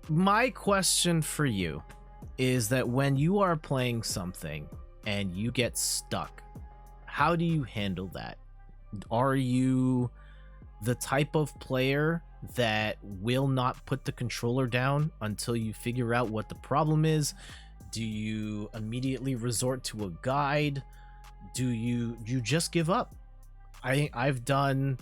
My question for you is that when you are playing something and you get stuck, how do you handle that? Are you the type of player that will not put the controller down until you figure out what the problem is? Do you immediately resort to a guide? Do you just give up? I've done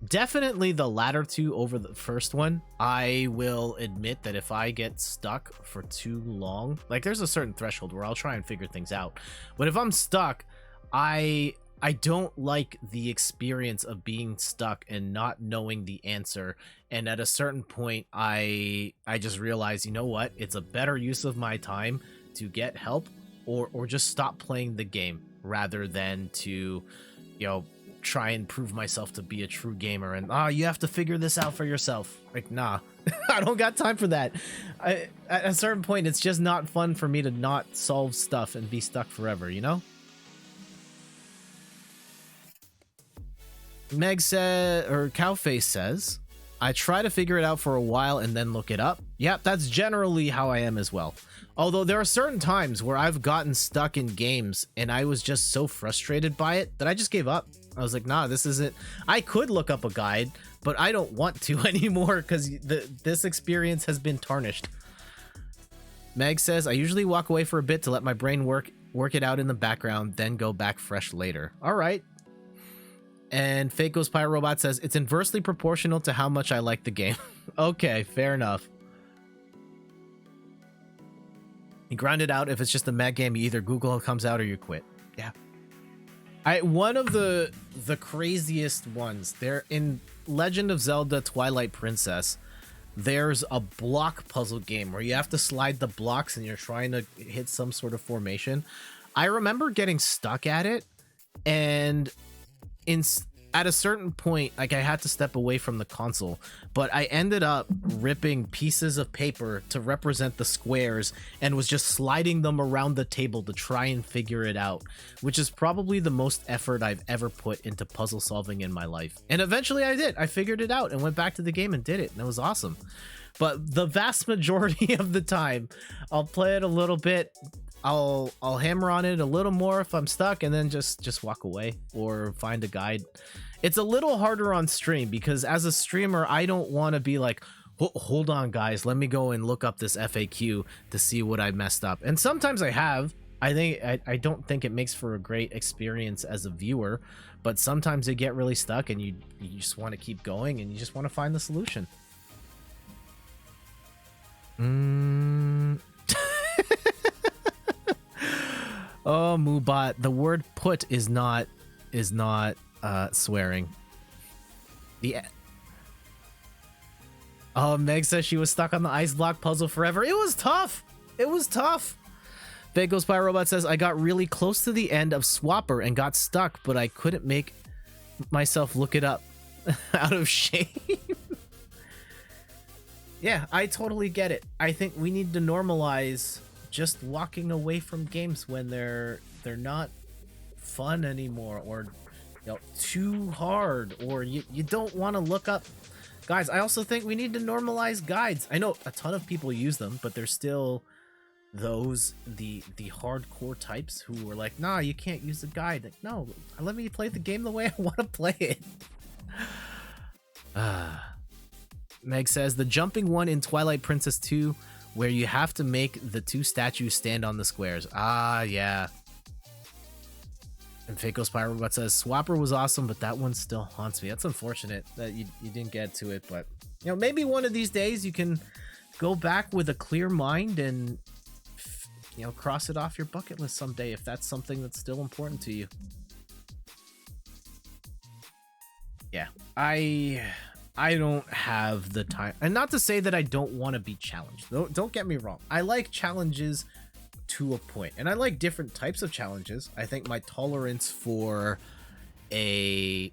definitely the latter two over the first one. I will admit that if I get stuck for too long, like there's a certain threshold where I'll try and figure things out. But if I'm stuck, I don't like the experience of being stuck and not knowing the answer. And at a certain point, I just realize, you know what? It's a better use of my time to get help or just stop playing the game rather than to, try and prove myself to be a true gamer and you have to figure this out for yourself. Like, nah. I don't got time for that. At a certain point, it's just not fun for me to not solve stuff and be stuck forever, you know? Meg said, or Cowface says, I try to figure it out for a while and then look it up. Yep, that's generally how I am as well. Although there are certain times where I've gotten stuck in games and I was just so frustrated by it that I just gave up. I was like, nah, this isn't. I could look up a guide, but I don't want to anymore because this experience has been tarnished. Meg says, I usually walk away for a bit to let my brain work it out in the background, then go back fresh later. All right. And Fake Ghost Pirate Robot says, it's inversely proportional to how much I like the game. Okay, fair enough. You grind it out. If it's just a Meg game, you either Google comes out or you quit. Yeah. One of the craziest ones, there in Legend of Zelda Twilight Princess, there's a block puzzle game where you have to slide the blocks and you're trying to hit some sort of formation. I remember getting stuck at it, and at a certain point, like, I had to step away from the console, but I ended up ripping pieces of paper to represent the squares and was just sliding them around the table to try and figure it out, which is probably the most effort I've ever put into puzzle solving in my life. And eventually I did. I figured it out and went back to the game and did it, and it was awesome. But the vast majority of the time, I'll play it a little bit, I'll hammer on it a little more if I'm stuck, and then just walk away or find a guide. It's a little harder on stream because as a streamer, I don't want to be like, hold on guys, let me go and look up this FAQ to see what I messed up. And sometimes I have. I don't think it makes for a great experience as a viewer, but sometimes you get really stuck and you just want to keep going and you just want to find the solution. Oh, Moobot, the word put is not swearing. Oh, Meg says she was stuck on the ice block puzzle forever. It was tough. It was tough. Bagel Spy Robot says, I got really close to the end of Swapper and got stuck, but I couldn't make myself look it up out of shame. Yeah, I totally get it. I think we need to normalize just walking away from games when they're not fun anymore, or too hard, or you don't want to look up guys. I also think we need to normalize guides. I know a ton of people use them, but there's still those the hardcore types who are like, nah, you can't use the guide. Like, no, let me play the game the way I want to play it. Meg says the jumping one in Twilight Princess 2 where you have to make the two statues stand on the squares. Yeah. And Fako Spy Robot says Swapper was awesome, but that one still haunts me. That's unfortunate that you didn't get to it, but maybe one of these days you can go back with a clear mind and cross it off your bucket list someday if that's something that's still important to you. Yeah, I don't have the time, and not to say that I don't want to be challenged. Don't get me wrong. I like challenges to a point, and I like different types of challenges. I think my tolerance for a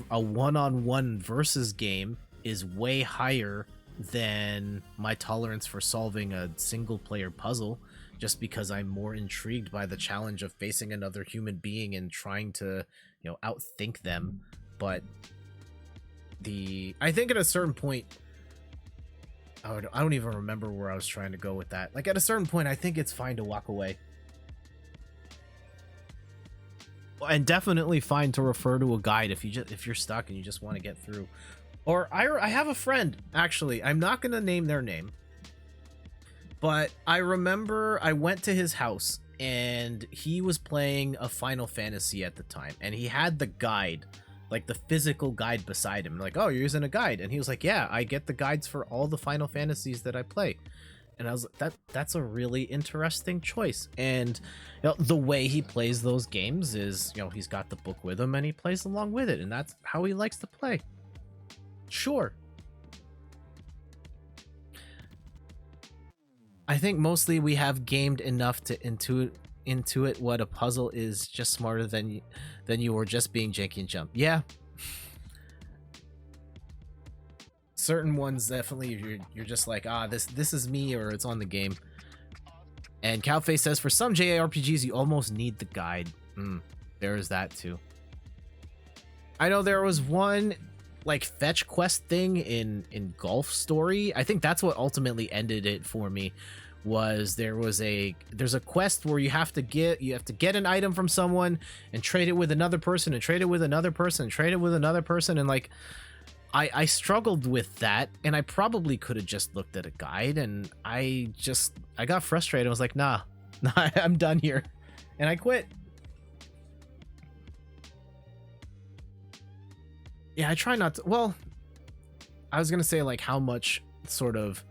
one-on-one versus game is way higher than my tolerance for solving a single player puzzle, just because I'm more intrigued by the challenge of facing another human being and trying to outthink them. But I think at a certain point, I don't even remember where I was trying to go with that. Like at a certain point, I think it's fine to walk away. And definitely fine to refer to a guide if you're stuck and you just want to get through. Or I have a friend, actually. I'm not going to name their name. But I remember I went to his house and he was playing a Final Fantasy at the time, and he had the guide, like the physical guide beside him. Like, oh, you're using a guide? And he was like, yeah, I get the guides for all the Final Fantasies that I play. And I was like, that's a really interesting choice. And the way he plays those games is, he's got the book with him and he plays along with it, and that's how he likes to play. Sure. I think mostly we have gamed enough to intuit what a puzzle is, just smarter than you, or just being janky and jump. Yeah. Certain ones definitely you're just like, this is me, or it's on the game. And Cowface says, for some JRPGs you almost need the guide. There is that too. I know there was one like fetch quest thing in Golf Story. I think that's what ultimately ended it for me. Was there's a quest where you have to get an item from someone and trade it with another person and trade it with another person and trade it with another person, and like I struggled with that, and I probably could have just looked at a guide, and I got frustrated. I was like, nah, I'm done here, and I quit. Yeah, I try not to. Well, I was gonna say, like, how much sort of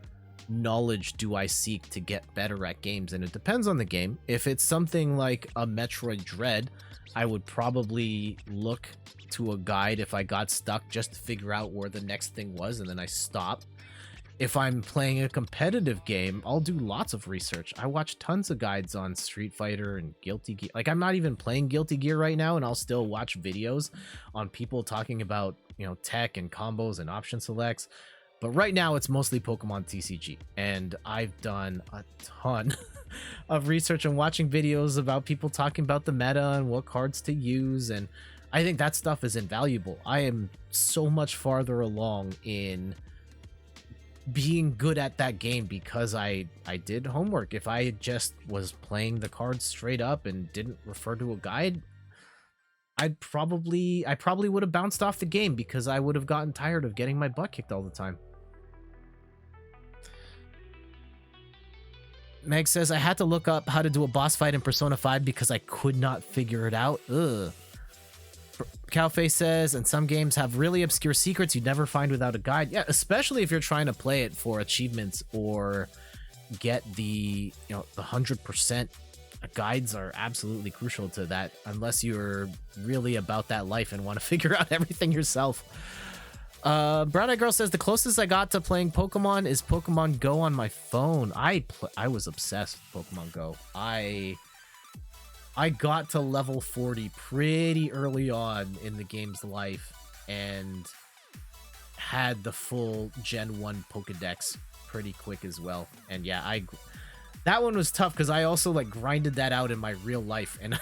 knowledge do I seek to get better at games, and it depends on the game. If it's something like a Metroid Dread, I would probably look to a guide if I got stuck, just to figure out where the next thing was, and then I stop. If I'm playing a competitive game, I'll do lots of research. I watch tons of guides on Street Fighter and Guilty Gear. Like, I'm not even playing Guilty Gear right now, and I'll still watch videos on people talking about, tech and combos and option selects. But right now, it's mostly Pokemon TCG, and I've done a ton of research and watching videos about people talking about the meta and what cards to use, and I think that stuff is invaluable. I am so much farther along in being good at that game because I did homework. If I just was playing the cards straight up and didn't refer to a guide, I probably would have bounced off the game because I would have gotten tired of getting my butt kicked all the time. Meg says, I had to look up how to do a boss fight in Persona 5 because I could not figure it out. Ugh. Cowface says, and some games have really obscure secrets you'd never find without a guide. Yeah, especially if you're trying to play it for achievements or get the 100%. Guides are absolutely crucial to that, unless you're really about that life and want to figure out everything yourself. Brown Eyed Girl says, the closest I got to playing Pokemon is Pokemon Go on my phone. I was obsessed with Pokemon Go. I got to level 40 pretty early on in the game's life and had the full Gen 1 Pokedex pretty quick as well. And yeah, that one was tough because I also like grinded that out in my real life, and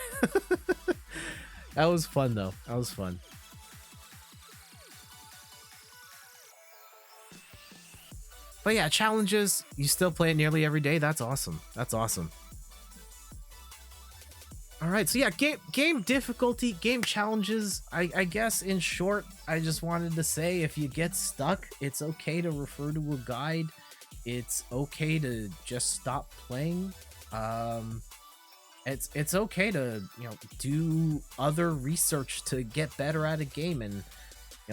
that was fun though. That was fun. But yeah, challenges, you still play it nearly every day. That's awesome. That's awesome. All right, so yeah, game difficulty, game challenges. I guess in short, I just wanted to say, if you get stuck, it's okay to refer to a guide. It's okay to just stop playing. It's okay to do other research to get better at a game, and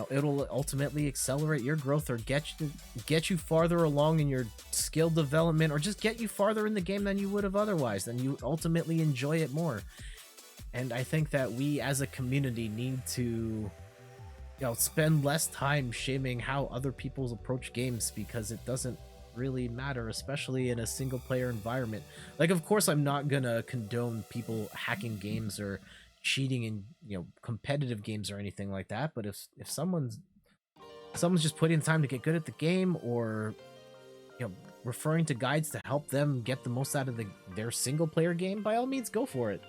it'll ultimately accelerate your growth or get you farther along in your skill development, or just get you farther in the game than you would have otherwise. Then you ultimately enjoy it more. And I think that we as a community need to spend less time shaming how other people approach games, because it doesn't really matter, especially in a single player environment. Like, of course I'm not gonna condone people hacking games or cheating in competitive games or anything like that, but if someone's just putting time to get good at the game, or referring to guides to help them get the most out of their single player game, by all means go for it.